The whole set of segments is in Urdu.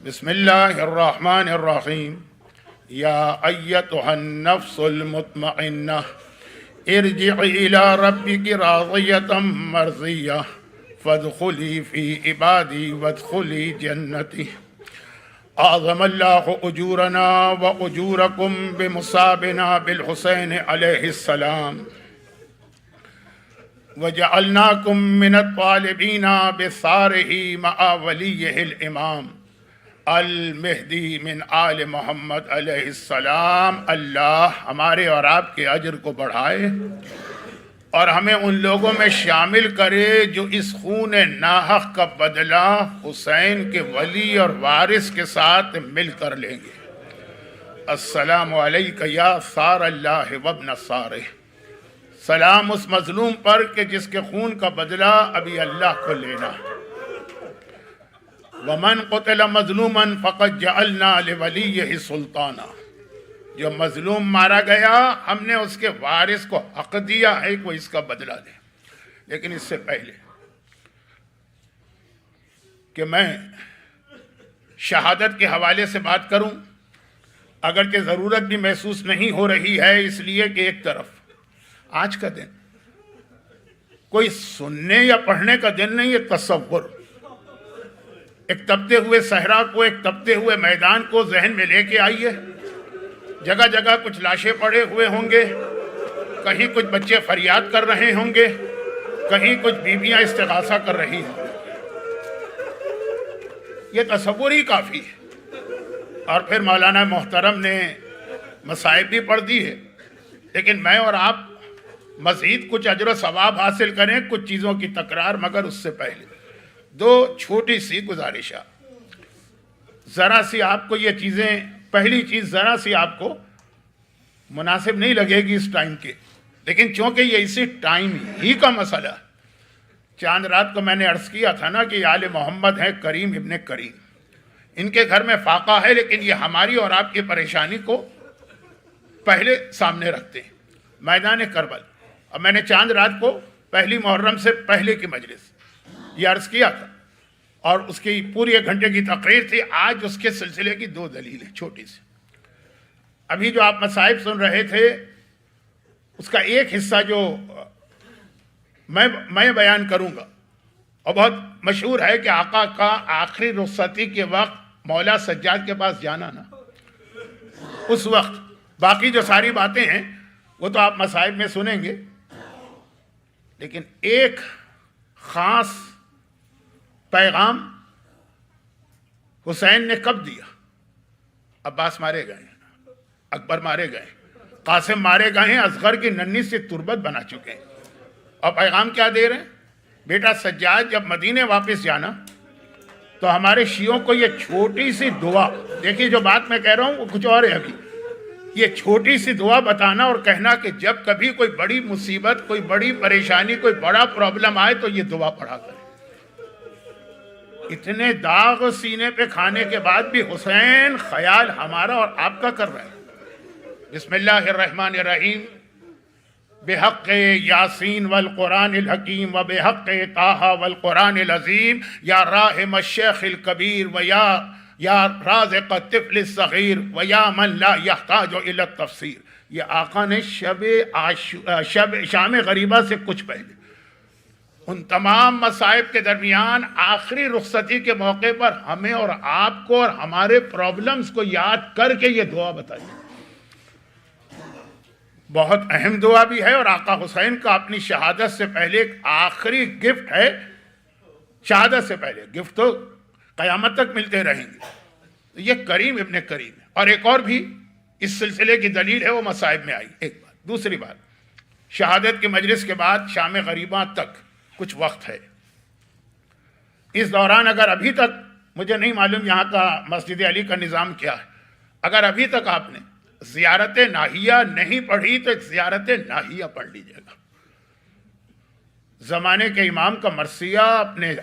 بسم اللہ الرحمن الرحیم یا ایتها النفس المطمئنہ ارجعی الی ربک راضیۃ مرضیہ فادخلی فی عبادی وادخلی جنتی اعظم اللہ اجورنا واجورکم بمصابنا بالحسین علیہ السلام وجعلناکم من الطالبین بثارہ مع ولیہ الامام المہدی من آل محمد علیہ السلام۔ اللہ ہمارے اور آپ کے اجر کو بڑھائے اور ہمیں ان لوگوں میں شامل کرے جو اس خون ناحق کا بدلہ حسین کے ولی اور وارث کے ساتھ مل کر لیں گے۔ السلام علیک یا ثار اللہ وابن ثارہ، سلام اس مظلوم پر کہ جس کے خون کا بدلہ ابھی اللہ کو لینا ہے۔ وَمَنْ قُتِلَ مَظْلُومًا فَقَدْ جَعَلْنَا لِوَلِيِّهِ سُلْطَانًا، جو مظلوم مارا گیا ہم نے اس کے وارث کو حق دیا ہے کہ وہ اس کا بدلہ دے۔ لیکن اس سے پہلے کہ میں شہادت کے حوالے سے بات کروں، اگرچہ ضرورت بھی محسوس نہیں ہو رہی ہے، اس لیے کہ ایک طرف آج کا دن کوئی سننے یا پڑھنے کا دن نہیں، یہ تصور، ایک تپتے ہوئے صحرا کو، ایک تپتے ہوئے میدان کو ذہن میں لے کے آئیے۔ جگہ جگہ کچھ لاشیں پڑے ہوئے ہوں گے، کہیں کچھ بچے فریاد کر رہے ہوں گے، کہیں کچھ بیویاں استغاثہ کر رہی ہیں۔ یہ تصور ہی کافی ہے۔ اور پھر مولانا محترم نے مصائب بھی پڑھ دی ہے، لیکن میں اور آپ مزید کچھ اجر و ثواب حاصل کریں، کچھ چیزوں کی تکرار، مگر اس سے پہلے دو چھوٹی سی گزارشاں۔ ذرا سی آپ کو یہ چیزیں، پہلی چیز ذرا سی آپ کو مناسب نہیں لگے گی اس ٹائم کے، لیکن چونکہ یہ اسی ٹائم ہی کا مسئلہ ہے۔ چاند رات کو میں نے عرض کیا تھا نا کہ آل محمد ہیں کریم ابن کریم، ان کے گھر میں فاقہ ہے، لیکن یہ ہماری اور آپ کی پریشانی کو پہلے سامنے رکھتے ہیں۔ میدان کربل، اب میں نے چاند رات کو پہلی محرم سے پہلے کی مجلس یہ عرض کیا تھا، اور اس کی پوری 1 گھنٹے کی تقریر تھی۔ آج اس کے سلسلے کی 2 دلیلیں چھوٹی سی۔ ابھی جو آپ مصائب سن رہے تھے اس کا ایک حصہ جو میں بیان کروں گا، اور بہت مشہور ہے کہ آقا کا آخری رخصتی کے وقت مولا سجاد کے پاس جانا نا، اس وقت باقی جو ساری باتیں ہیں وہ تو آپ مصائب میں سنیں گے، لیکن ایک خاص پیغام حسین نے کب دیا؟ عباس مارے گئے ہیں، اکبر مارے گئے ہیں، قاسم مارے گئے ہیں، اصغر کی ننھی سے تربت بنا چکے ہیں، اور پیغام کیا دے رہے ہیں؟ بیٹا سجاد جب مدینے واپس جانا تو ہمارے شیعوں کو یہ چھوٹی سی دعا، دیکھیے جو بات میں کہہ رہا ہوں وہ کچھ اور ہے، ابھی یہ چھوٹی سی دعا بتانا اور کہنا کہ جب کبھی کوئی بڑی مصیبت، کوئی بڑی پریشانی، کوئی بڑا پرابلم آئے تو یہ دعا پڑھا کرے۔ اتنے داغ سینے پہ کھانے کے بعد بھی حسین خیال ہمارا اور آپ کا کر رہے ہیں۔ بسم اللہ الرحمن الرحیم، بحق یاسین والقرآن الحکیم و بحق طٰہٰ والقرآن العظیم، یا راحم الشیخ الکبیر و یا رازق الطفل الصغیر و یا من لا یحتاج الی التفسیر۔ یہ آقا نے شام غریبہ سے کچھ پہلے ان تمام مصائب کے درمیان آخری رخصتی کے موقع پر ہمیں اور آپ کو اور ہمارے پرابلمز کو یاد کر کے یہ دعا بتائی۔ بہت اہم دعا بھی ہے، اور آقا حسین کا اپنی شہادت سے پہلے ایک آخری گفٹ ہے۔ شہادت سے پہلے گفٹ تو قیامت تک ملتے رہیں گے۔ یہ کریم ابن کریم ہے، اور ایک اور بھی اس سلسلے کی دلیل ہے، وہ مصائب میں آئی۔ ایک بات، دوسری بات، شہادت کی مجلس کے بعد شام غریباں تک کچھ وقت ہے۔ اس دوران اگر ابھی تک، مجھے نہیں معلوم یہاں کا مسجد علی کا نظام کیا ہے، اگر ابھی تک آپ نے زیارت ناہیہ نہیں پڑھی تو ایک زیارت ناہیہ پڑھ لیجیے گا۔ زمانے کے امام کا مرثیہ اپنے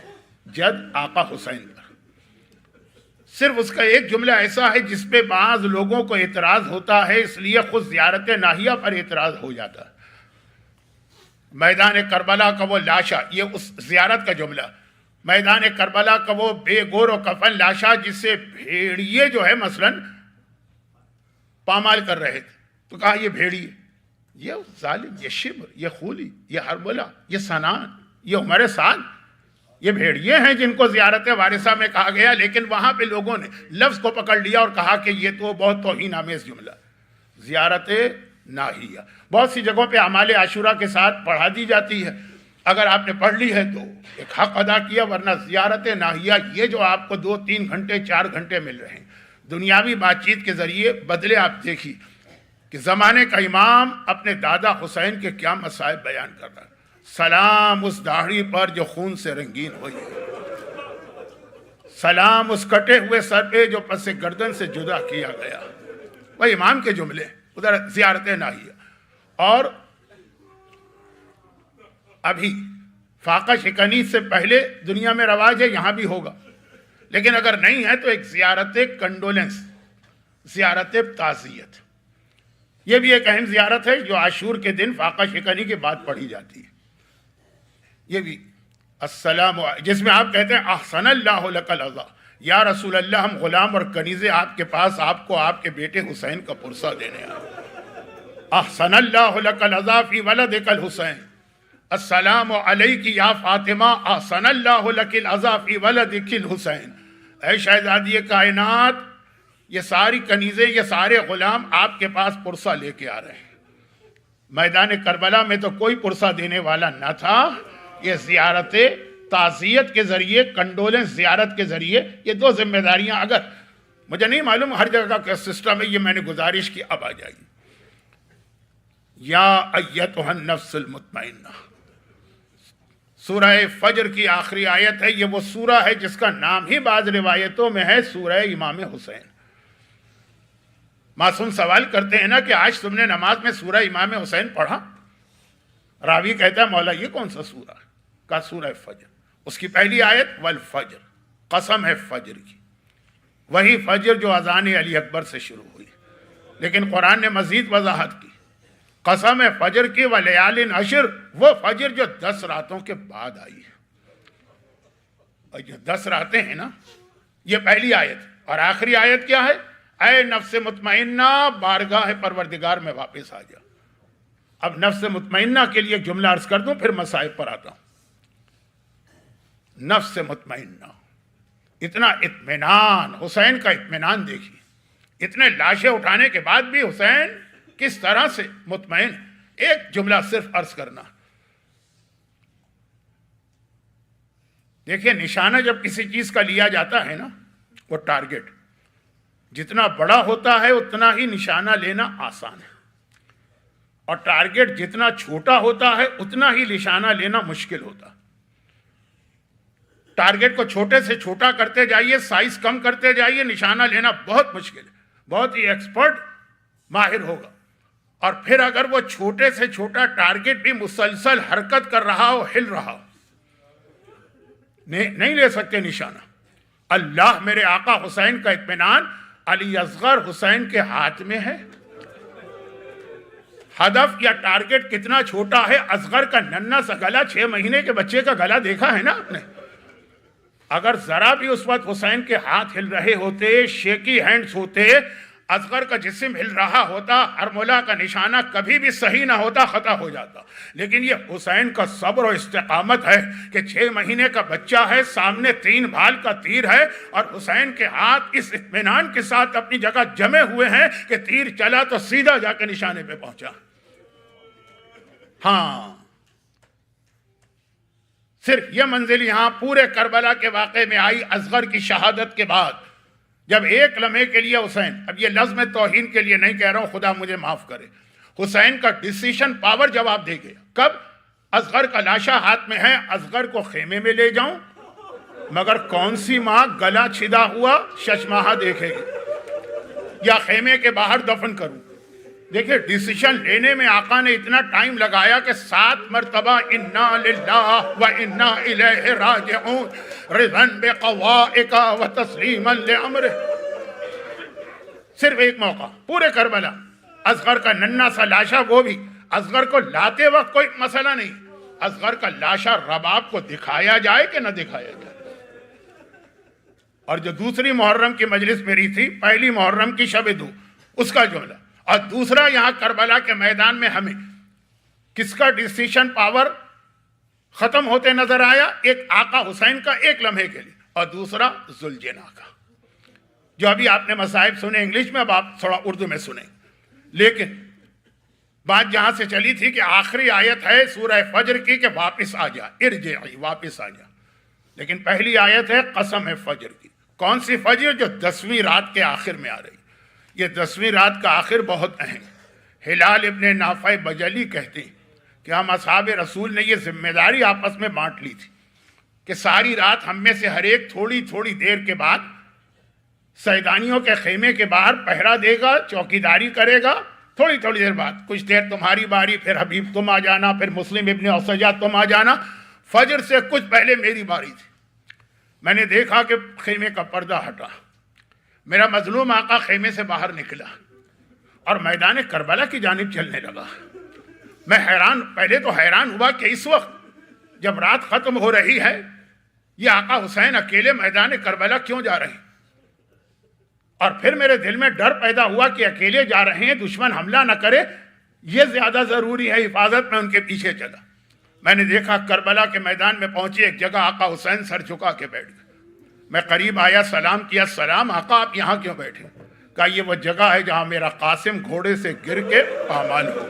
جد آقا حسین پر، صرف اس کا ایک جملہ ایسا ہے جس پہ بعض لوگوں کو اعتراض ہوتا ہے، اس لیے خود زیارت ناہیہ پر اعتراض ہو جاتا ہے۔ میدان کربلا کا وہ لاشا، یہ اس زیارت کا جملہ، میدان کربلا کا وہ بے گور و کفن لاشا جس سے بھیڑیے جو ہے مثلاً پامال کر رہے تھے، تو کہا یہ بھیڑیے، یہ ظالم، یہ شبر، یہ خولی، یہ حربلہ، یہ سنان، یہ عمر سعد، یہ بھیڑیے ہیں جن کو زیارت وارثہ میں کہا گیا۔ لیکن وہاں پہ لوگوں نے لفظ کو پکڑ لیا اور کہا کہ یہ تو بہت توہین آمیز جملہ، زیارت ناہیہ بہت سی جگہوں پہ اعمال عاشورہ کے ساتھ پڑھا دی جاتی ہے، اگر آپ نے پڑھ لی ہے تو ایک حق ادا کیا، ورنہ زیارت ناہیہ یہ جو آپ کو 2-3 گھنٹے 4 گھنٹے مل رہے ہیں دنیاوی بات چیت کے ذریعے، بدلے آپ دیکھیے کہ زمانے کا امام اپنے دادا حسین کے کیا مصائب بیان کر رہا ہے۔ سلام اس داڑھی پر جو خون سے رنگین ہوئی، سلام اس کٹے ہوئے سر پہ جو پس گردن سے جدا کیا گیا۔ وہ امام کے جملے، ادھر زیارت ناہیہ۔ اور ابھی فاقہ شکنی سے پہلے دنیا میں رواج ہے، یہاں بھی ہوگا، لیکن اگر نہیں ہے تو ایک زیارت کنڈولنس، زیارت تعزیت، یہ بھی ایک اہم زیارت ہے جو عاشور کے دن فاقہ شکنی کے بعد پڑھی جاتی ہے۔ یہ بھی السلام، جس میں آپ کہتے ہیں احسن اللہ لک العزا، یا رسول اللہ ہم غلام اور کنیزے آپ کے پاس آپ کو آپ کے بیٹے حسین کا پرسہ دینے آئے۔ احسن اللہ لک العزا فی ولدک الحسین، السلام علیک یا فاطمہ، احسن اللہ لک العزا فی ولدک الحسین۔ اے شہزادی کائنات، یہ ساری کنیزیں، یہ سارے غلام آپ کے پاس پرسہ لے کے آ رہے ہیں۔ میدان کربلا میں تو کوئی پرسہ دینے والا نہ تھا، یہ زیارت تعزیت کے ذریعے، کنڈولنس زیارت کے ذریعے، یہ دو ذمہ داریاں، اگر مجھے نہیں معلوم ہر جگہ کا سسٹم ہے، یہ میں نے گزارش کی، اب آ جائیں۔ یا ایتھا النفس المطمئنہ، سورہ فجر کی آخری آیت ہے، یہ وہ سورہ ہے جس کا نام ہی بعض روایتوں میں ہے سورہ امام حسین۔ معصوم سوال کرتے ہیں نا کہ آج تم نے نماز میں سورہ امام حسین پڑھا؟ راوی کہتا ہے مولا یہ کون سا سورہ ہے؟ کہا سورہ فجر۔ اس کی پہلی آیت والفجر، قسم ہے فجر کی، وہی فجر جو اذان علی اکبر سے شروع ہوئی، لیکن قرآن نے مزید وضاحت کی، قسم ہے فجر کی ولیال عشر، وہ فجر جو 10 راتوں کے بعد آئی ہے۔ اور جو 10 راتیں ہیں نا، یہ پہلی آیت، اور آخری آیت کیا ہے؟ اے نفس مطمئنہ بارگاہ پروردگار میں واپس آ جا۔ اب نفس مطمئنہ کے لیے ایک جملہ عرض کر دوں، پھر مصائب پر آتا ہوں۔ نفس مطمئنہ، اتنا اطمینان، حسین کا اطمینان دیکھیے، اتنے لاشیں اٹھانے کے بعد بھی حسین کس طرح سے مطمئن۔ ایک جملہ صرف عرض کرنا، دیکھیے نشانہ جب کسی چیز کا لیا جاتا ہے نا، وہ ٹارگٹ جتنا بڑا ہوتا ہے اتنا ہی نشانہ لینا آسان ہے، اور ٹارگٹ جتنا چھوٹا ہوتا ہے اتنا ہی نشانہ لینا مشکل ہوتا ہے۔ ٹارگٹ کو چھوٹے سے چھوٹا کرتے جائیے، سائز کم کرتے جائیے، نشانہ لینا بہت مشکل ہے، بہت ہی ایکسپرٹ ماہر ہوگا۔ اور پھر اگر وہ چھوٹے سے چھوٹا ٹارگٹ بھی مسلسل حرکت کر رہا ہو، ہل رہا ہو، نہیں لے سکتے نشانہ۔ اللہ میرے آقا حسین کا اطمینان علی اصغر حسین کے ہاتھ میں ہے۔ ہدف یا ٹارگٹ کتنا چھوٹا ہے، اصغر کا ننھا سا گلا، 6 مہینے کے بچے کا گلا دیکھا ہے نا آپ نے، اگر ذرا بھی اس وقت حسین کے ہاتھ ہل رہے ہوتے، شیکی ہینڈز ہوتے، اصغر کا جسم ہل رہا ہوتا، ارملہ کا نشانہ کبھی بھی صحیح نہ ہوتا، خطا ہو جاتا۔ لیکن یہ حسین کا صبر و استقامت ہے کہ 6 مہینے کا بچہ ہے، سامنے 3 بھال کا تیر ہے، اور حسین کے ہاتھ اس اطمینان کے ساتھ اپنی جگہ جمے ہوئے ہیں کہ تیر چلا تو سیدھا جا کے نشانے پہ پہنچا۔ ہاں، صرف یہ منزل یہاں پورے کربلا کے واقعے میں آئی اصغر کی شہادت کے بعد، جب ایک لمحے کے لیے حسین، اب یہ لفظ میں توہین کے لیے نہیں کہہ رہا ہوں، خدا مجھے معاف کرے، حسین کا ڈیسیشن پاور جواب دے گیا۔ کب؟ اصغر کا لاشا ہاتھ میں ہے، اصغر کو خیمے میں لے جاؤں، مگر کون سی ماں گلا چھدا ہوا ششماہا دیکھے گی، یا خیمے کے باہر دفن کروں؟ دیکھیں ڈیسیشن لینے میں آقا نے اتنا ٹائم لگایا کہ 7 مرتبہ انا للہ و انا الیہ راجعون، رضاً بقضائک و تسلیما لامرہ۔ صرف ایک موقع پورے کربلا، اصغر کا ننھا سا لاشا، وہ بھی اصغر کو لاتے وقت کوئی مسئلہ نہیں، اصغر کا لاشا رباب کو دکھایا جائے کہ نہ دکھایا جائے، اور جو دوسری محرم کی مجلس میری تھی، پہلی محرم کی شب دو، اس کا جملہ، اور دوسرا یہاں کربلا کے میدان میں ہمیں کس کا ڈیسیشن پاور ختم ہوتے نظر آیا؟ ایک آقا حسین کا ایک لمحے کے لیے، اور دوسرا ذوالجناح کا۔ جو ابھی آپ نے مصائب سنے انگلش میں، اب آپ تھوڑا اردو میں سنیں۔ لیکن بات جہاں سے چلی تھی کہ آخری آیت ہے سورہ فجر کی کہ واپس آ جا، ارجعی، واپس آ جا، لیکن پہلی آیت ہے قسم ہے فجر کی۔ کون سی فجر؟ جو 10ویں رات کے آخر میں آ رہی۔ یہ 10ویں رات کا آخر بہت اہم۔ ہلال ابن نافع بجلی کہتے ہیں کہ ہم اصحاب رسول نے یہ ذمہ داری آپس میں بانٹ لی تھی کہ ساری رات ہم میں سے ہر ایک تھوڑی تھوڑی دیر کے بعد سیدانیوں کے خیمے کے باہر پہرا دے گا، چوکیداری کرے گا، تھوڑی تھوڑی دیر بعد، کچھ دیر تمہاری باری، پھر حبیب تم آ جانا، پھر مسلم ابن اسجہ تم آ جانا۔ فجر سے کچھ پہلے میری باری تھی۔ میں نے دیکھا کہ خیمے کا پردہ ہٹا، میرا مظلوم آقا خیمے سے باہر نکلا اور میدان کربلا کی جانب چلنے لگا۔ میں حیران، پہلے تو حیران ہوا کہ اس وقت جب رات ختم ہو رہی ہے یہ آقا حسین اکیلے میدان کربلا کیوں جا رہے ہیں؟ اور پھر میرے دل میں ڈر پیدا ہوا کہ اکیلے جا رہے ہیں، دشمن حملہ نہ کرے، یہ زیادہ ضروری ہے حفاظت۔ میں ان کے پیچھے چلا، میں نے دیکھا کربلا کے میدان میں پہنچے، ایک جگہ آقا حسین سر جھکا کے بیٹھ گئے۔ میں قریب آیا، سلام کیا، سلام آقا آپ یہاں کیوں بیٹھے؟ کہا یہ وہ جگہ ہے جہاں میرا قاسم گھوڑے سے گر کے پامال ہو۔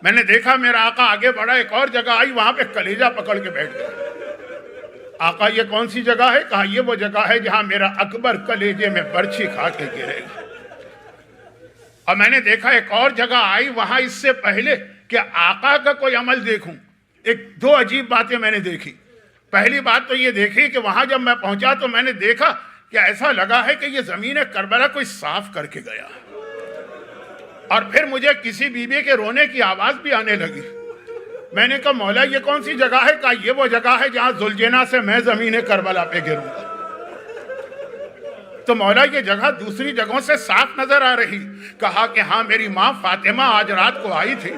میں نے دیکھا میرا آقا آگے بڑھا، ایک اور جگہ آئی، وہاں پہ کلیجہ پکڑ کے بیٹھ گئے۔ آقا یہ کون سی جگہ ہے؟ کہا یہ وہ جگہ ہے جہاں میرا اکبر کلیجے میں برچھی کھا کے گرے گا۔ اور میں نے دیکھا ایک اور جگہ آئی، وہاں اس سے پہلے کہ آقا کا کوئی عمل دیکھوں، دو عجیب باتیں میں نے دیکھی۔ پہلی بات تو یہ دیکھی کہ وہاں جب میں پہنچا تو میں نے دیکھا کہ ایسا لگا ہے کہ یہ زمین کربلا کوئی صاف کر کے گیا۔ اور پھر مجھے کسی بی بی کے رونے کی آواز بھی آنے لگی۔ میں نے کہا مولا یہ کون سی جگہ ہے؟ کہا یہ وہ جگہ ہے جہاں ذوالجناح سے میں زمین کربلا پہ گروں گا۔ تو مولا یہ جگہ دوسری جگہوں سے صاف نظر آ رہی۔ کہا کہ ہاں میری ماں فاطمہ آج رات کو آئی تھی،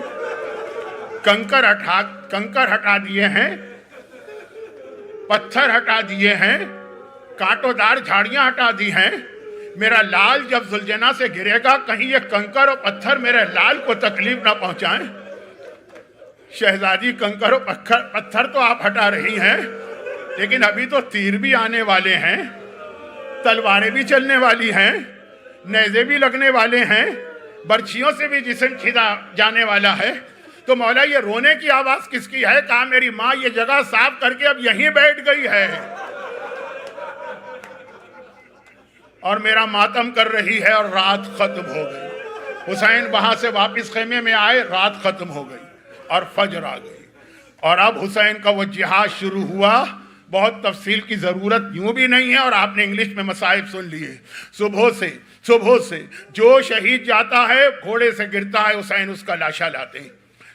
کنکر ہٹا دیے ہیں، پتھر ہٹا دیے ہیں، کانٹوں دار جھاڑیاں ہٹا دی ہیں۔ میرا لال جب ذوالجناح سے گرے گا کہیں یہ کنکر اور پتھر میرے لال کو تکلیف نہ پہنچائیں۔ شہزادی کنکر و پتھر تو آپ ہٹا رہی ہیں، لیکن ابھی تو تیر بھی آنے والے ہیں، تلواریں بھی چلنے والی ہیں، نیزے بھی لگنے والے ہیں، برچھیوں سے بھی جسم کھدا جانے والا ہے۔ تو مولا یہ رونے کی آواز کس کی ہے؟ کہا میری ماں یہ جگہ صاف کر کے اب یہیں بیٹھ گئی ہے اور میرا ماتم کر رہی ہے، اور رات ختم ہو گئی۔ حسین وہاں سے واپس خیمے میں آئے، رات ختم ہو گئی اور فجر آ گئی، اور اب حسین کا وہ جہاد شروع ہوا۔ بہت تفصیل کی ضرورت یوں بھی نہیں ہے، اور آپ نے انگلش میں مصائب سن لیے۔ صبح سے جو شہید جاتا ہے گھوڑے سے گرتا ہے، حسین اس کا لاشا لاتے ہیں۔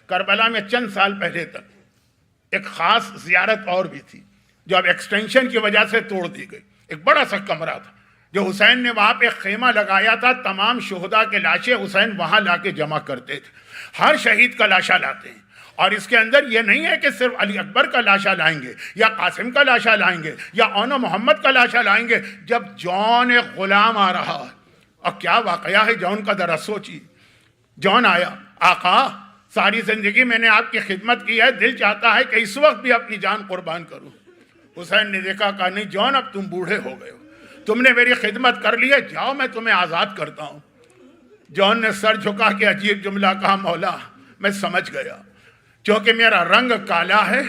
کربلا میں چند سال پہلے تک ایک خاص زیارت اور بھی تھی جو اب ایکسٹینشن کی وجہ سے توڑ دی گئی۔ ایک بڑا سا کمرہ تھا جو حسین نے وہاں پہ خیمہ لگایا تھا، تمام شہداء کے لاشیں حسین وہاں لا کے جمع کرتے تھے۔ ہر شہید کا لاشا لاتے ہیں، اور اس کے اندر یہ نہیں ہے کہ صرف علی اکبر کا لاشا لائیں گے یا قاسم کا لاشا لائیں گے یا اون محمد کا لاشا لائیں گے۔ جب جون ایک غلام آ رہا، اور کیا واقعہ ہے جون کا ذرا سوچی۔ جون آیا، آقا ساری زندگی میں نے آپ کی خدمت کی ہے، دل چاہتا ہے کہ اس وقت بھی اپنی جان قربان کروں۔ حسین نے دیکھا، کہا نہیں جون اب تم بوڑھے ہو گئے ہو، تم نے میری خدمت کر لی ہے، جاؤ میں تمہیں آزاد کرتا ہوں۔ جون نے سر جھکا کے عجیب جملہ کہا، مولا میں سمجھ گیا، چونکہ میرا رنگ کالا ہے،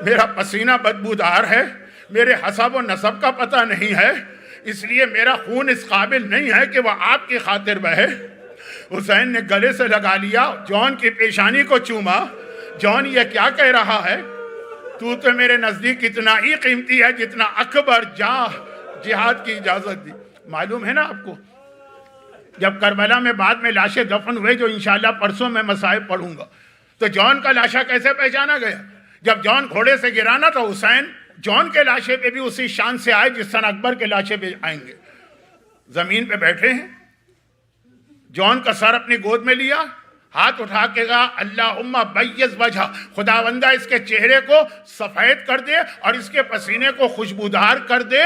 میرا پسینہ بدبودار ہے، میرے حسب و نسب کا پتہ نہیں ہے، اس لیے میرا خون اس قابل نہیں ہے کہ وہ آپ کی خاطر بہے۔ حسین نے گلے سے لگا لیا، جون کی پیشانی کو چوما۔ جون یہ کیا کہہ رہا ہے؟ تو میرے نزدیک اتنا ہی قیمتی ہے جتنا اکبر جہاد کی اجازت دی۔ معلوم ہے نا آپ کو، جب کربلا میں بعد میں لاشیں دفن ہوئے، جو انشاءاللہ پرسوں میں مصائب پڑھوں گا، تو جون کا لاشا کیسے پہچانا گیا؟ جب جون گھوڑے سے گرانا تو حسین جون کے لاشے پہ بھی اسی شان سے آئے جس طرح اکبر کے لاشے پہ آئیں گے۔ زمین پہ بیٹھے ہیں، جون کا سر اپنی گود میں لیا، ہاتھ اٹھا کے کہا اللہم بیض وجہ، خداوندہ اس کے چہرے کو سفید کر دے اور اس کے پسینے کو خوشبودار کر دے۔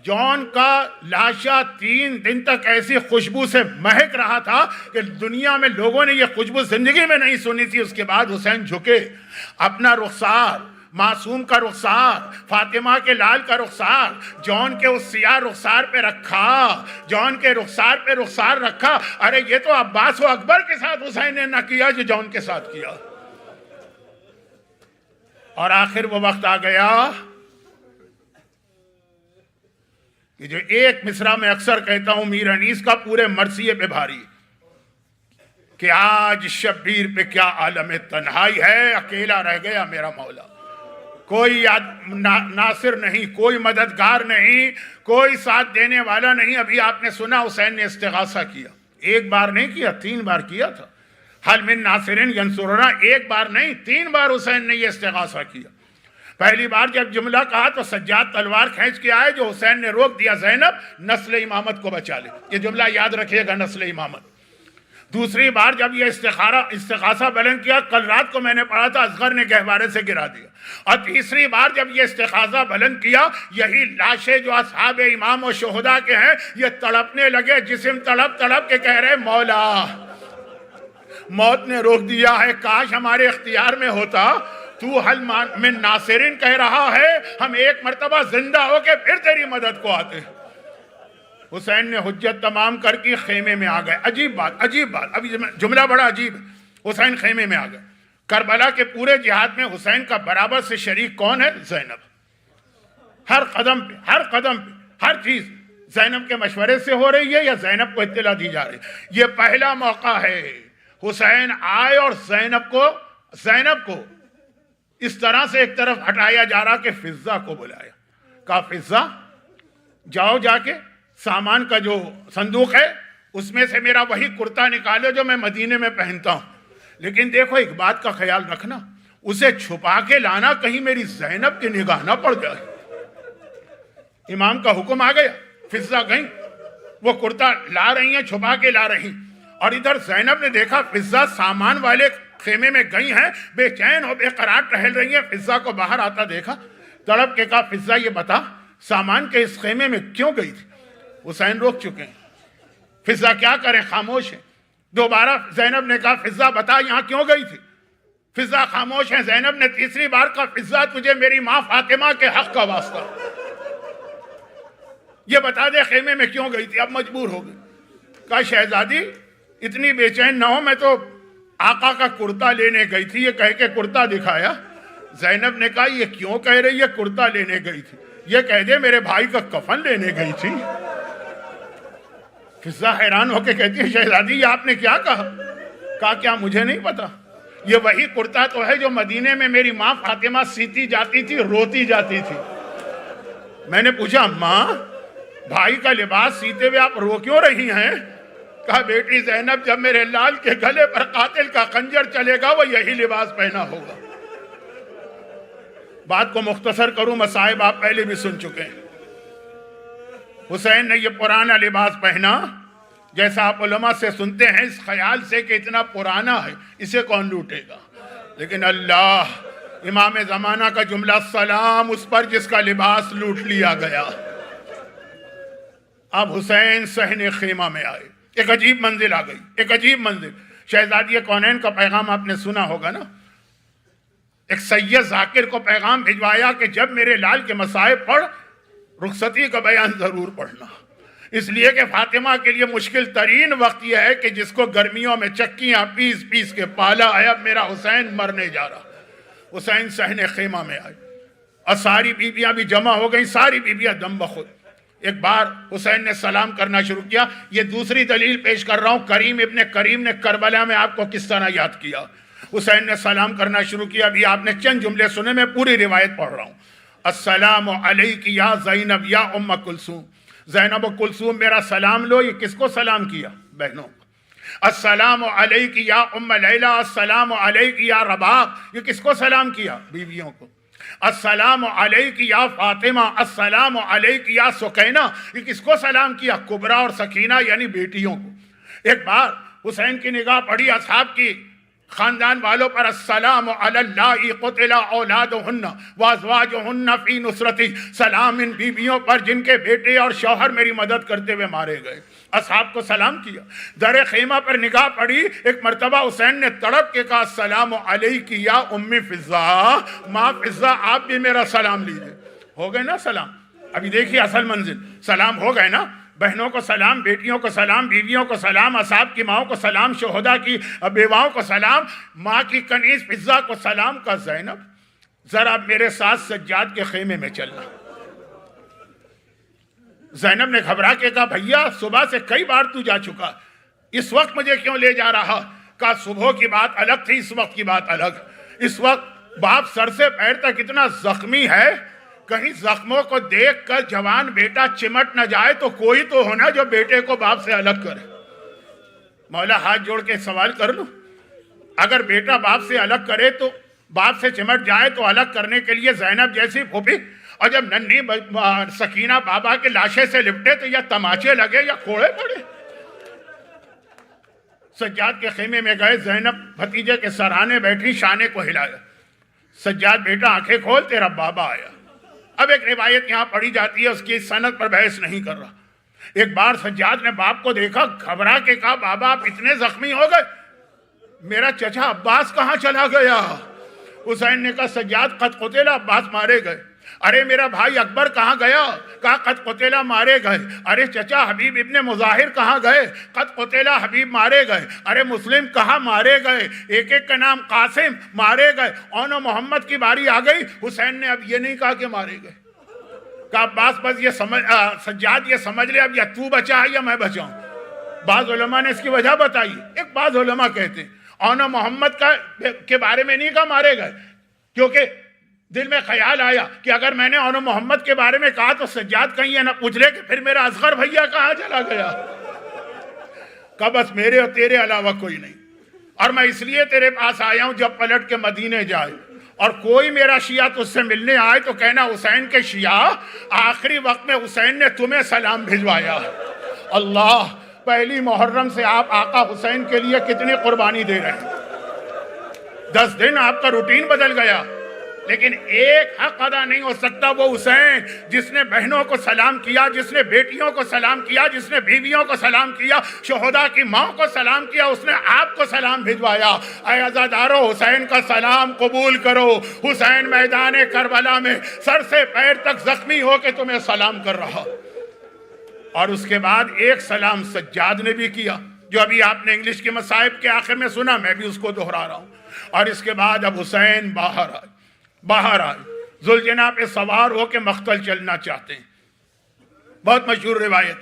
جون کا لاشا 3 دن تک ایسی خوشبو سے مہک رہا تھا کہ دنیا میں لوگوں نے یہ خوشبو زندگی میں نہیں سنی تھی۔ اس کے بعد حسین جھکے، اپنا رخسار، معصوم کا رخسار، فاطمہ کے لال کا رخسار جون کے اس سیاہ رخسار پہ رکھا، جون کے رخسار پہ رخسار رکھا۔ ارے یہ تو عباس و اکبر کے ساتھ حسین نے نہ کیا جو جون کے ساتھ کیا۔ اور آخر وہ وقت آ گیا کہ جو ایک مصرع میں اکثر کہتا ہوں میر انیس کا پورے مرثیے پہ بھاری، کہ آج شبیر پہ کیا عالم تنہائی ہے، اکیلا رہ گیا میرا مولا، کوئی ناصر نہیں، کوئی مددگار نہیں، کوئی ساتھ دینے والا نہیں۔ ابھی آپ نے سنا حسین نے استغاثہ کیا، ایک بار نہیں کیا، 3 بار کیا تھا۔ حل من ناصرین ینصرنا، ایک بار نہیں 3 بار حسین نے یہ استغاثہ کیا۔ پہلی بار جب جملہ کہا تو سجاد تلوار کھینچ کے آئے، جو حسین نے روک دیا، زینب نسل امامت کو بچا لے، یہ جملہ یاد رکھیے گا، نسل امامت۔ دوسری بار جب یہ استغاثہ بلند کیا، کل رات کو میں نے پڑھا تھا، اصغر نے گہوارے سے گرا دیا۔ اور تیسری بار جب یہ استغاثہ بلند کیا، یہی لاشیں جو اصحاب امام و شہداء کے ہیں یہ تڑپنے لگے، جسم تڑپ تڑپ کے کہہ رہے مولا موت نے روک دیا ہے، کاش ہمارے اختیار میں ہوتا، تو حل من ناصرین کہہ رہا ہے، ہم ایک مرتبہ زندہ ہو کے پھر تیری مدد کو آتے۔ حسین نے حجت تمام کر کے خیمے میں آ گئے۔ عجیب بات، ابھی جملہ بڑا عجیب ہے۔ حسین خیمے میں آ گئے۔ کربلا کے پورے جہاد میں حسین کا برابر سے شریک کون ہے؟ زینب۔ ہر قدم پہ، ہر چیز زینب کے مشورے سے ہو رہی ہے یا زینب کو اطلاع دی جا رہی ہے؟ یہ پہلا موقع ہے حسین آئے اور زینب کو اس طرح سے ایک طرف ہٹایا جا رہا کہ فضہ کو بلایا، کہا فضہ جاؤ، جا کے سامان کا جو صندوق ہے اس میں سے میرا وہی کرتا نکالو جو میں مدینے میں پہنتا ہوں، لیکن دیکھو ایک بات کا خیال رکھنا، اسے چھپا کے لانا، کہیں میری زینب کی نگاہ نہ پڑ جائے۔ امام کا حکم آ گیا، فضہ گئیں، وہ کرتا لا رہی ہیں، چھپا کے لا رہی، اور ادھر زینب نے دیکھا فضہ سامان والے خیمے میں گئی ہیں، بے چین ہو بے قرار ٹہل رہی ہیں، فضہ کو باہر آتا دیکھا، تڑپ کے کہا فضہ یہ بتا سامان کے اس خیمے میں کیوں گئی تھی؟ حسین روک چکے ہیں، فضہ کیا کریں، خاموش ہے۔ دوبارہ زینب نے کہا فضہ بتا یہاں کیوں گئی تھی؟ فضہ خاموش ہے۔ زینب نے تیسری بار کہا فضہ تجھے میری ماں فاطمہ کے حق کا واسطہ یہ بتا دے خیمے میں کیوں گئی تھی؟ اب مجبور ہو گئی، کہا شہزادی اتنی بے چین نہ ہو، میں تو آقا کا کرتا لینے گئی تھی، یہ کہہ کے کرتا دکھایا۔ زینب نے کہا یہ کیوں کہہ رہی ہے کرتا لینے گئی تھی؟ یہ کہہ دے میرے بھائی کا کفن لینے گئی تھی۔ فضہ حیران ہو کے کہتی ہے شہزادی یہ آپ نے کیا کہا؟ کہا کیا مجھے نہیں پتا؟ یہ وہی کرتا تو ہے جو مدینے میں میری ماں فاطمہ سیتی جاتی تھی، روتی جاتی تھی۔ میں نے پوچھا ماں بھائی کا لباس سیتے ہوئے آپ رو کیوں رہی ہیں؟ کہا بیٹی زینب جب میرے لال کے گلے پر قاتل کا خنجر چلے گا وہ یہی لباس پہنا ہوگا۔ بات کو مختصر کروں، مصائب آپ پہلے بھی سن چکے ہیں۔ حسین نے یہ پرانا لباس پہنا، جیسا آپ علماء سے سنتے ہیں اس خیال سے کہ اتنا پرانا ہے اسے کون لوٹے گا، لیکن اللہ امام زمانہ کا جملہ سلام اس پر جس کا لباس لوٹ لیا گیا۔ اب حسین صحن خیمہ میں آئے، ایک عجیب منزل آ گئی، ایک عجیب منزل۔ شہزادی کونین کا پیغام آپ نے سنا ہوگا نا، ایک سید ذاکر کو پیغام بھجوایا کہ جب میرے لال کے مصائب پڑھ رخصتی کا بیان ضرور پڑھنا، اس لیے کہ فاطمہ کے لیے مشکل ترین وقت یہ ہے کہ جس کو گرمیوں میں چکیاں پیس پیس کے پالا ہے، اب میرا حسین مرنے جا رہا۔ حسین صحن خیمہ میں آئے اور ساری بیویاں بھی جمع ہو گئیں، ساری بیویاں دم بخود۔ ایک بار حسین نے سلام کرنا شروع کیا، یہ دوسری دلیل پیش کر رہا ہوں، کریم ابن کریم نے کربلا میں آپ کو کس طرح یاد کیا۔ حسین نے سلام کرنا شروع کیا، ابھی آپ نے چند جملے سنے، میں پوری روایت پڑھ رہا ہوں۔ السلام علیک یا زینب یا ام کلثوم، زینب و کلثوم میرا سلام لو۔ یہ کس کو سلام کیا؟ بہنوں۔ السلام علیک یا ام لیلہ، السلام علیک یا رباب، یہ کس کو سلام کیا؟ بیویوں کو۔ السلام علیک یا فاطمہ، السلام علیک یا سکینہ، یہ کس کو سلام کیا؟ کبریٰ اور سکینہ یعنی بیٹیوں کو۔ ایک بار حسین کی نگاہ پڑی اصحاب کی خاندان والوں پر، السلام علی اللہ قتل اولادہن وازواجہن فی نصرتی، سلام ان بیویوں پر جن کے بیٹے اور شوہر میری مدد کرتے ہوئے مارے گئے۔ اصحاب کو سلام کیا، در خیمہ پر نگاہ پڑی، ایک مرتبہ حسین نے تڑپ کے کہا السلام علیک یا ام فضہ، ماں فضہ آپ بھی میرا سلام لیجئے۔ ہو گئے نا سلام؟ ابھی دیکھیے اصل منزل، سلام ہو گئے نا، بہنوں کو سلام، بیٹیوں کو سلام، بیویوں کو سلام، اصحاب کی ماؤں کو سلام، شہداء کی بیواؤں کو سلام، ماں کی کنیز فضہ کو سلام کا زینب ذرا میرے ساتھ سجاد کے خیمے میں چلنا۔ زینب نے گھبرا کے کہا بھیا صبح سے کئی بار تو جا چکا، اس وقت مجھے کیوں لے جا رہا؟ کہا صبح کی بات الگ تھی، اس وقت کی بات الگ۔ اس وقت باپ سر سے پیر تک اتنا زخمی ہے، کہیں زخموں کو دیکھ کر جوان بیٹا چمٹ نہ جائے تو کوئی تو ہونا جو بیٹے کو باپ سے الگ کرے۔ مولا ہاتھ جوڑ کے سوال کر لوں، اگر بیٹا باپ سے الگ کرے تو باپ سے چمٹ جائے تو الگ کرنے کے لیے زینب جیسی پھوپھی، اور جب ننھی سکینہ بابا کے لاشے سے لپٹے تو یا تماچے لگے یا کوڑے پڑے۔ سجاد کے خیمے میں گئے، زینب بھتیجے کے سرہانے بیٹھی، شانے کو ہلایا، سجاد بیٹا آنکھیں کھول تیرا بابا آیا۔ اب ایک روایت یہاں پڑھی جاتی ہے، اس کی سند پر بحث نہیں کر رہا۔ ایک بار سجاد نے باپ کو دیکھا، گھبرا کے کہا بابا آپ اتنے زخمی ہو گئے، میرا چچا عباس کہاں چلا گیا؟ حسین نے کہا سجاد قد قتل، عباس مارے گئے۔ ارے میرا بھائی اکبر کہاں گیا؟ کہا قد قتل مارے گئے۔ ارے چچا حبیب ابن مظاہر کہاں گئے؟ قد قتل حبیب مارے گئے۔ ارے مسلم کہاں مارے گئے؟ ایک ایک کا نام قاسم مارے گئے۔ اونو محمد کی باری آ گئی۔ حسین نے اب یہ نہیں کہا کہ مارے گئے، کہا عباس بس یہ سجاد یہ سمجھ لے اب یا تو بچا ہے یا میں بچاؤں۔ بعض علماء نے اس کی وجہ بتائی، ایک بعض علماء کہتے ہیں اونو محمد کے بارے میں نہیں کہا مارے گئے، کیونکہ دل میں خیال آیا کہ اگر میں نے اونو محمد کے بارے میں کہا تو سجاد کہیں یہ نہ پوچھ لے کہ پھر میرا اصغر بھیا کہاں چلا گیا۔ کہا بس میرے اور تیرے علاوہ کوئی نہیں، اور میں اس لیے تیرے پاس آیا ہوں جب پلٹ کے مدینے جائے اور کوئی میرا شیعہ تجھ سے ملنے آئے تو کہنا حسین کے شیعہ آخری وقت میں حسین نے تمہیں سلام بھجوایا۔ اللہ، پہلی محرم سے آپ آقا حسین کے لیے کتنی قربانی دے رہے ہیں۔ 10 دن آپ کا روٹین بدل گیا، لیکن ایک حق ادا نہیں ہو سکتا، وہ حسین جس نے بہنوں کو سلام کیا، جس نے بیٹیوں کو سلام کیا، جس نے بیویوں کو سلام کیا، شہداء کی ماں کو سلام کیا، اس نے آپ کو سلام بھجوایا۔ اے عزادارو، حسین کا سلام قبول کرو۔ حسین میدان کربلا میں سر سے پیر تک زخمی ہو کے تمہیں سلام کر رہا۔ اور اس کے بعد ایک سلام سجاد نے بھی کیا، جو ابھی آپ نے انگلش کے مصائب کے آخر میں سنا، میں بھی اس کو دہرا رہا ہوں۔ اور اس کے بعد اب حسین باہر آئے، ذوالجناح پہ سوار ہو کے مقتل چلنا چاہتے ہیں۔ بہت مشہور روایت،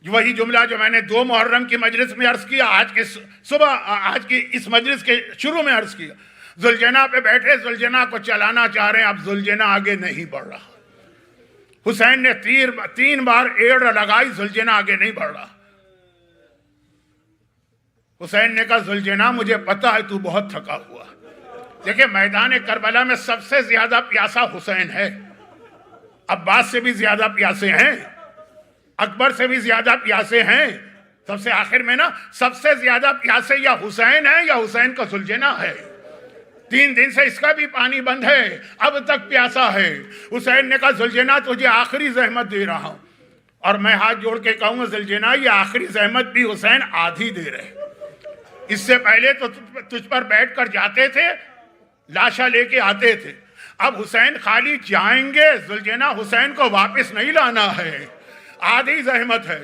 وہی جملہ جو میں نے 2 محرم کی مجلس میں عرض کیا، آج کی اس مجلس کے شروع میں عرض کیا۔ ذوالجناح پہ بیٹھے، ذوالجناح کو چلانا چاہ رہے ہیں، اب ذوالجناح آگے نہیں بڑھ رہا۔ حسین نے 3 بار ایڑ لگائی، ذوالجناح آگے نہیں بڑھ رہا۔ حسین نے کہا ذوالجناح مجھے پتا ہے تو بہت تھکا ہوا۔ دیکھیں میدان کربلا میں سب سے زیادہ پیاسا حسین ہے، عباس سے بھی زیادہ پیاسے ہیں، اکبر سے بھی زیادہ پیاسے ہیں، سب سے آخر میں نا سب سے زیادہ پیاسے یا حسین ہیں یا حسین کا ذوالجناح ہے۔ 3 دن سے اس کا بھی پانی بند ہے، اب تک پیاسا ہے۔ حسین نے کہا ذوالجناح تجھے آخری زحمت دے رہا ہوں، اور میں ہاتھ جوڑ کے کہوں گا ذوالجناح یہ آخری زحمت بھی حسین آدھی دے رہے۔ اس سے پہلے تو تجھ پر بیٹھ کر جاتے تھے، لاشا لے کے آتے تھے، اب حسین خالی جائیں گے، ذوالجناح حسین کو واپس نہیں لانا ہے، آدھی زحمت ہے۔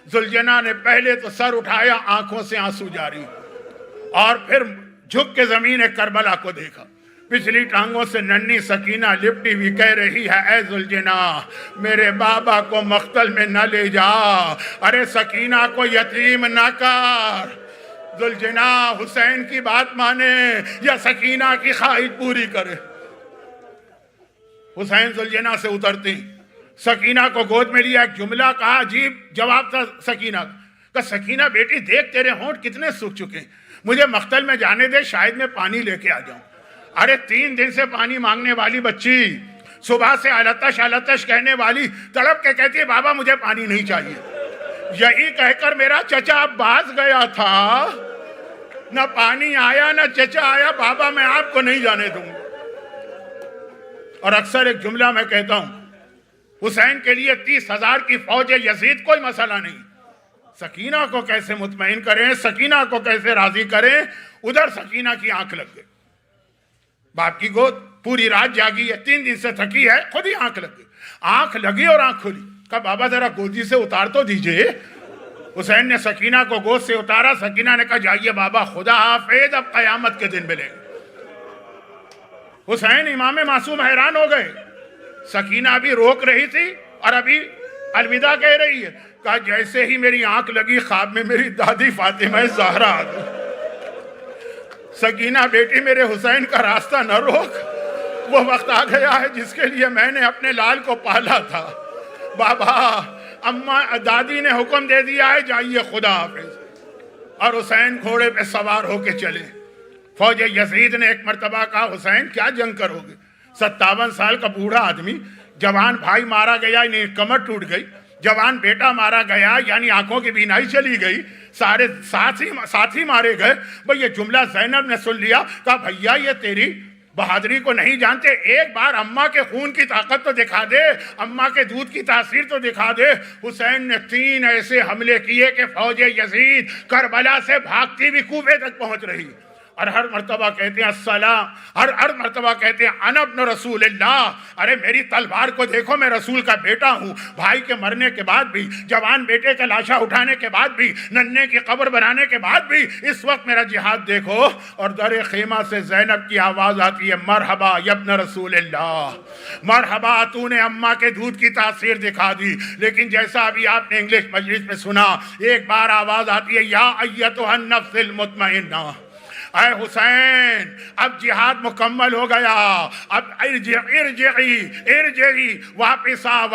ذوالجناح نے پہلے تو سر اٹھایا، آنکھوں سے آنسو جاری، اور پھر جھک کے زمین کربلا کو دیکھا۔ پچھلی ٹانگوں سے ننھی سکینہ لپٹی ہوئی کہہ رہی ہے اے ذوالجناح میرے بابا کو مقتل میں نہ لے جا، ارے سکینہ کو یتیم نہ کر۔ ذوالجناح حسین کی بات مانے یا سکینہ کی خواہش پوری کرے۔ حسین ذوالجناح سے اترتے ہیں، سکینہ کو گود میں لیا، ایک جملہ کہا، عجیب جواب تھا سکینہ کا، سکینہ بیٹی دیکھ تیرے ہونٹ کتنے سوکھ چکے ہیں، مجھے مقتل میں جانے دے، شاید میں پانی لے کے آ جاؤں۔ ارے 3 دن سے پانی مانگنے والی بچی، صبح سے التش التش کہنے والی، تڑپ کے کہتی ہے بابا مجھے پانی نہیں چاہیے۔ یہی کہہ کر میرا چچا عباس گیا تھا نہ پانی آیا نہ چچا آیا، بابا میں آپ کو نہیں جانے دوں گا۔ اور اکثر ایک جملہ میں کہتا ہوں، حسین کے لیے 30,000 کی فوج یزید کوئی مسئلہ نہیں، سکینہ کو کیسے مطمئن کریں، سکینہ کو کیسے راضی کریں۔ ادھر سکینہ کی آنکھ لگ گئی، باپ کی گود، پوری رات جاگی ہے، 3 دن سے تھکی ہے، خود ہی آنکھ لگ گئی، آنکھ لگی اور آنکھ کھلی، کہا بابا ذرا گودی سے اتار تو دیجئے۔ حسین نے سکینہ کو گود سے اتارا، سکینہ نے کہا جائیے بابا خدا حافظ، اب قیامت کے دن ملیں گے۔ حسین امام معصوم حیران ہو گئے، سکینہ ابھی روک رہی تھی اور ابھی الوداع کہہ رہی ہے، کہا جیسے ہی میری آنکھ لگی خواب میں میری دادی فاطمہ زہرا آ گئی۔ سکینہ بیٹی میرے حسین کا راستہ نہ روک، وہ وقت آ گیا ہے جس کے لیے میں نے اپنے لال کو پالا تھا۔ بابا اماں دادی نے حکم دے دیا ہے، جائیے خدا حافظ۔ اور حسین گھوڑے پہ سوار ہو کے چلے۔ فوج یزید نے ایک مرتبہ کہا حسین کیا جنگ کرو گے؟ 57 سال کا بوڑھا آدمی، جوان بھائی مارا گیا یعنی کمر ٹوٹ گئی، جوان بیٹا مارا گیا یعنی آنکھوں کی بینائی چلی گئی، سارے ساتھی مارے گئے۔ بھئی یہ جملہ زینب نے سن لیا، کہا بھیا یہ تیری بہادری کو نہیں جانتے، ایک بار اماں کے خون کی طاقت تو دکھا دے، اماں کے دودھ کی تاثیر تو دکھا دے۔ حسین نے 3 ایسے حملے کیے کہ فوج یزید کربلا سے بھاگتی بھی کوفے تک پہنچ رہی، اور ہر مرتبہ کہتے ہیں السلام، ہر مرتبہ کہتے ہیں انا ابن رسول اللہ، ارے میری تلوار کو دیکھو، میں رسول کا بیٹا ہوں۔ بھائی کے مرنے کے بعد بھی، جوان بیٹے کا لاشا اٹھانے کے بعد بھی، ننھے کی قبر بنانے کے بعد بھی، اس وقت میرا جہاد دیکھو۔ اور در خیمہ سے زینب کی آواز آتی ہے، مرحبا یا ابن رسول اللہ، مرحبا تو نے اماں کے دودھ کی تاثیر دکھا دی۔ لیکن جیسا ابھی آپ نے انگلش مجلس میں سنا، ایک بار آواز آتی ہے، یا ایتھا النفس المطمئنہ، اے حسین اب جہاد مکمل ہو گیا، اب ارجعی واپس آ۔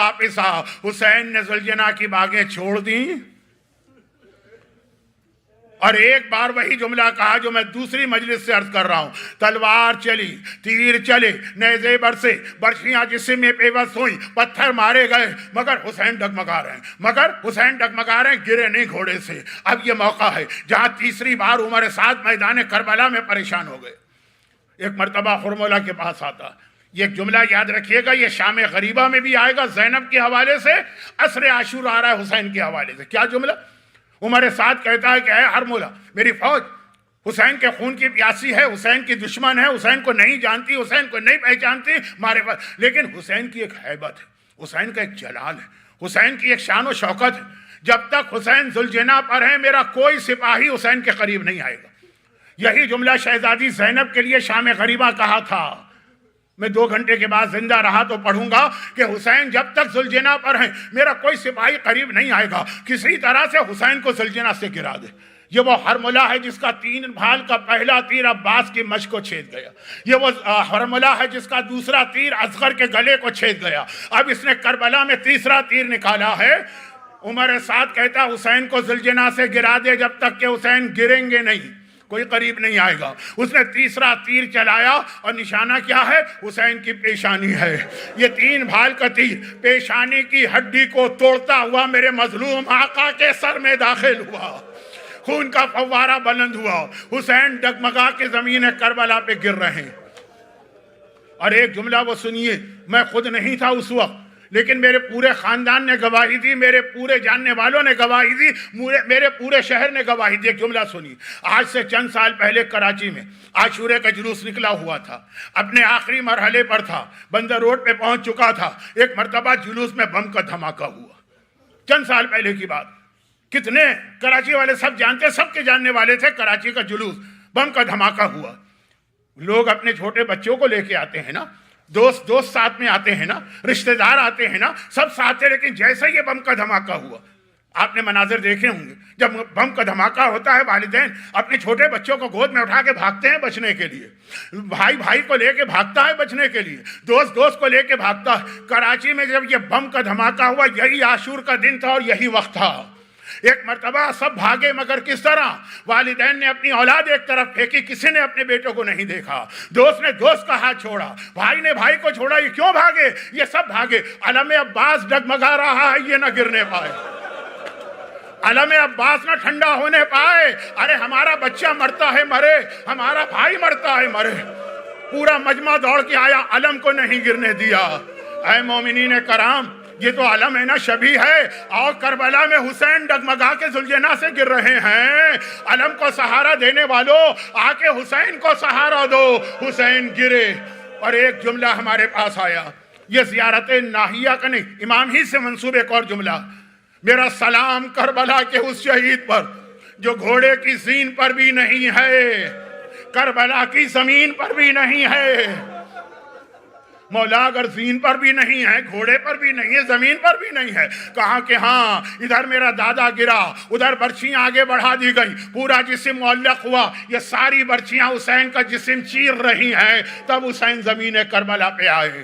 حسین نے ذوالجناح کی باغیں چھوڑ دیں اور ایک بار وہی جملہ کہا جو میں دوسری مجلس سے عرض کر رہا ہوں، تلوار چلی، تیر چلے، نیزے برسے، برچیاں جسم میں پیوست ہوئیں، پتھر مارے گئے، مگر حسین ڈگمگا رہے ہیں، گرے نہیں گھوڑے سے۔ اب یہ موقع ہے جہاں تیسری بار عمر سعد میدان کربلا میں پریشان ہو گئے۔ ایک مرتبہ خرمولہ کے پاس آتا، یہ جملہ یاد رکھیے گا، یہ شام غریبہ میں بھی آئے گا، زینب کے حوالے سے، عصر عاشور آ رہا ہے حسین کے حوالے سے۔ کیا جملہ؟ عمر سعد کہتا ہے کہ اے حرملہ، میری فوج حسین کے خون کی پیاسی ہے، حسین کی دشمن ہے، حسین کو نہیں جانتی، حسین کو نہیں پہچانتی، مارے پاس، لیکن حسین کی ایک ہیبت ہے، حسین کا ایک جلال ہے، حسین کی ایک شان و شوکت ہے۔ جب تک حسین ذوالجناح پر ہے میرا کوئی سپاہی حسین کے قریب نہیں آئے گا۔ یہی جملہ شہزادی زینب کے لیے شام غریبہ کہا تھا۔ میں 2 گھنٹے کے بعد زندہ رہا تو پڑھوں گا کہ حسین جب تک ذوالجناح پر ہیں میرا کوئی سپاہی قریب نہیں آئے گا، کسی طرح سے حسین کو ذوالجناح سے گرا دے۔ یہ وہ حرملہ ہے جس کا 3 بھال کا پہلا تیر عباس کی مشق کو چھید گیا، یہ وہ حرملہ ہے جس کا دوسرا تیر اصغر کے گلے کو چھید گیا، اب اس نے کربلا میں تیسرا تیر نکالا ہے۔ عمر سعد کہتا حسین کو ذوالجناح سے گرا دے جب تک کہ حسین گریں گے نہیں، کوئی قریب نہیں آئے گا۔ اس نے تیسرا تیر چلایا اور نشانہ کیا ہے؟ حسین کی پیشانی ہے۔ یہ 3 بھال کا تیر پیشانی کی ہڈی کو توڑتا ہوا میرے مظلوم آقا کے سر میں داخل ہوا، خون کا فوارہ بلند ہوا، حسین ڈگمگا کے زمین کربلا پہ گر رہے ہیں۔ اور ایک جملہ وہ سنیے، میں خود نہیں تھا اس وقت، لیکن میرے پورے خاندان نے گواہی دی، میرے پورے جاننے والوں نے گواہی دی، میرے پورے شہر نے گواہی دی۔ ایک جملہ سنی، آج سے چند سال پہلے کراچی میں عاشورے کا جلوس نکلا ہوا تھا، اپنے آخری مرحلے پر تھا، بندر روڈ پہ پہنچ چکا تھا، ایک مرتبہ جلوس میں بم کا دھماکہ ہوا، چند سال پہلے کی بات۔ کتنے کراچی والے سب جانتے، سب کے جاننے والے تھے، کراچی کا جلوس، بم کا دھماکہ ہوا۔ لوگ اپنے چھوٹے بچوں کو لے کے آتے ہیں نا، دوست ساتھ میں آتے ہیں نا، رشتہ دار آتے ہیں نا، سب ساتھ ہیں، لیکن جیسے یہ بم کا دھماکہ ہوا، آپ نے مناظر دیکھے ہوں گے، جب بم کا دھماکہ ہوتا ہے والدین اپنے چھوٹے بچوں کو گود میں اٹھا کے بھاگتے ہیں بچنے کے لیے، بھائی کو لے کے بھاگتا ہے بچنے کے لیے، دوست کو لے کے بھاگتا ہے۔ کراچی میں جب یہ بم کا دھماکہ ہوا، یہی عاشور کا دن تھا اور یہی وقت تھا۔ ایک مرتبہ سب بھاگے، مگر کس طرح؟ والدین نے اپنی اولاد ایک طرف پھینکی، کسی نے اپنے بیٹوں کو نہیں دیکھا، دوست نے دوست کا ہاتھ چھوڑا، بھائی نے بھائی کو چھوڑا۔ یہ کیوں بھاگے؟ یہ سب بھاگے، علم عباس ڈگمگا رہا ہے، یہ نہ گرنے پائے۔ علم عباس نہ ٹھنڈا ہونے پائے. ارے ہمارا بچہ مرتا ہے مرے, ہمارا بھائی مرتا ہے مرے. پورا مجمع دوڑ کے آیا, علم کو نہیں گرنے دیا. اے مومنین کرام, یہ تو علم ہے نا, شبیہ ہے. اور کربلا میں حسین ڈگمگا کے ذوالجناح سے گر رہے ہیں. علم کو سہارا دینے والوں, آ کے حسین کو سہارا دو. حسین گرے اور ایک جملہ ہمارے پاس آیا, یہ زیارت ناہیہ کا نہیں, امام ہی سے منسوب ایک اور جملہ. میرا سلام کربلا کے اس شہید پر جو گھوڑے کی زین پر بھی نہیں ہے, کربلا کی زمین پر بھی نہیں ہے. مولا اگر زین پر بھی نہیں ہے, گھوڑے پر بھی نہیں ہے, زمین پر بھی نہیں ہے, کہا کہ ہاں ادھر میرا دادا گرا, ادھر برچیاں آگے بڑھا دی گئی, پورا جسم معلق ہوا, یہ ساری برچیاں حسین کا جسم چیر رہی ہیں. تب حسین زمین کربلا پہ آئے.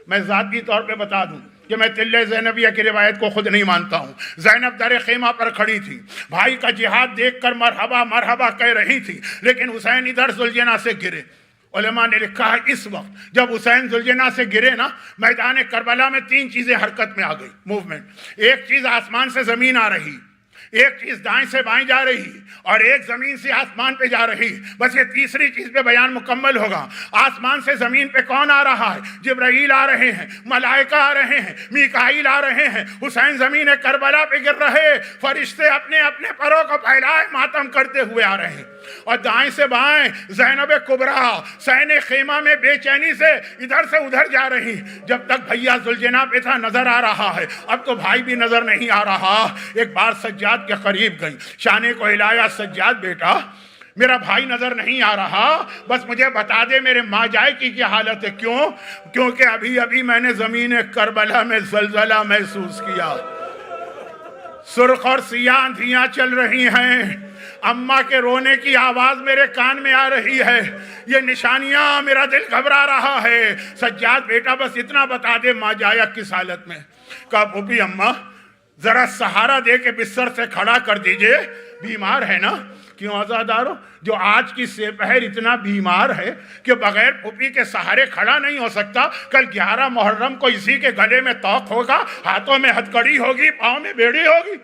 میں ذاتی طور پہ بتا دوں کہ میں تلے زینبیہ کی روایت کو خود نہیں مانتا ہوں. زینب در خیمہ پر کھڑی تھی, بھائی کا جہاد دیکھ کر مرحبا مرحبا کہہ رہی تھی, لیکن حسین ادھر ذوالجناح سے گرے. علماء نے لکھا ہے اس وقت جب حسین ذوالجناح سے گرے نا, میدان کربلا میں 3 چیزیں حرکت میں آ گئی, موومنٹ. ایک چیز آسمان سے زمین آ رہی, ایک چیز دائیں سے بائیں جا رہی, اور ایک زمین سے آسمان پہ جا رہی. بس یہ تیسری چیز پہ بیان مکمل ہوگا. آسمان سے زمین پہ کون آ رہا ہے؟ جبرائیل آ رہے ہیں, ملائکہ آ رہے ہیں, میکائیل آ رہے ہیں. حسین زمین کربلا پہ گر رہے, فرشتے اپنے اپنے پروں کو پھیلائے ماتم کرتے ہوئے آ رہے ہیں. اور دائیں سے بائیں زینب کبریٰ سین خیمہ میں بے چینی سے ادھر سے ادھر جا رہی. جب تک بھیا ذوالجناح پہ تھا نظر آ رہا ہے, اب تو بھائی بھی نظر نہیں آ رہا. ایک بار سجاد کے قریب گئی, شانے کو ہلایا, سجاد بیٹا میرا بھائی نظر نہیں آ رہا, بس مجھے بتا دے میرے ماں جائے کی کیا حالت ہے. کیوں؟ کیونکہ ابھی ابھی میں نے زمین کربلا میں زلزلہ محسوس کیا. سرخ اور سیاہ اندھیاں چل رہی ہیں, اماں کے رونے کی آواز میرے کان میں آ رہی ہے, یہ نشانیاں, میرا دل گھبرا رہا ہے. سجاد بیٹا بس اتنا بتا دے ماں جایا کس حالت میں. کہا پھوپھی اماں ذرا سہارا دے کے بستر سے کھڑا کر دیجئے, بیمار ہے نا. کیوں عزادارو, جو آج کی سپہر اتنا بیمار ہے کہ بغیر پھوپھی کے سہارے کھڑا نہیں ہو سکتا, کل 11 محرم کو اسی کے گلے میں توق ہوگا, ہاتھوں میں ہتھکڑی ہوگی, پاؤں میں بیڑی ہوگی.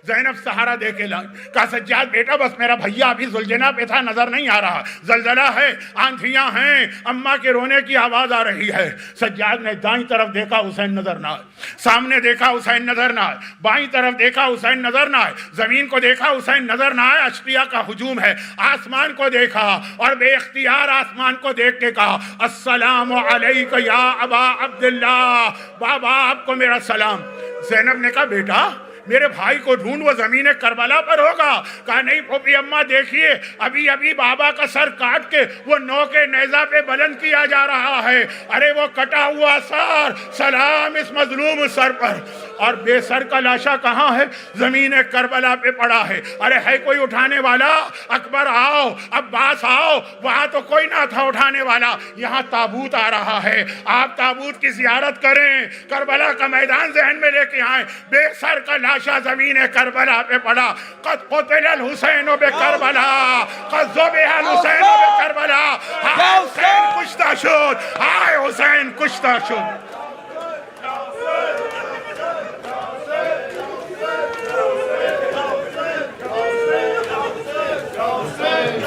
زینب سہارا دے کے لائی. کہا سجاد بیٹا بس میرا بھیا ابھی ذوالجناح پہ تھا, نظر نہیں آ رہا, زلزلہ ہے, آندھیاں ہیں, اماں کے رونے کی آواز آ رہی ہے. سجاد نے دائیں طرف دیکھا, حسین نظر نہ آئے. سامنے دیکھا, حسین نظر نہ آئے. بائیں طرف دیکھا, حسین نظر نہ آئے. زمین کو دیکھا, حسین نظر نہ آئے. اشقیاء کا ہجوم ہے. آسمان کو دیکھا اور بے اختیار آسمان کو دیکھ کے کہا السلام علیک یا ابا عبداللہ, بابا آپ کو میرا سلام. زینب نے کہا بیٹا میرے بھائی کو ڈھونڈ, وہ زمین کربلا پر ہوگا. کہا نہیں پھوپھی اماں دیکھیے, ابھی ابھی بابا کا سر کاٹ کے وہ نوکے نیزہ پہ بلند کیا جا رہا ہے. ارے وہ کٹا ہوا سر, سلام اس مظلوم سر پر. اور بے سر کا لاشا کہاں ہے؟ زمین کربلا پہ پڑا ہے. ارے ہے کوئی اٹھانے والا؟ اکبر آؤ, عباس آؤ. وہاں تو کوئی نہ تھا اٹھانے والا, یہاں تابوت آ رہا ہے, آپ تابوت کی زیارت کریں, کربلا کا میدان ذہن میں لے کے آئیں. بے سر کا لاشا زمین کربلا پہ پڑا. قد قتل الحسین بکربلا, قد ذبح الحسین بکربلا. ہائے حسین کشتہ شد, ہائے حسین کشتہ شد.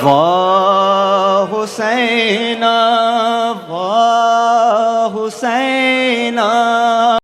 واہ حسین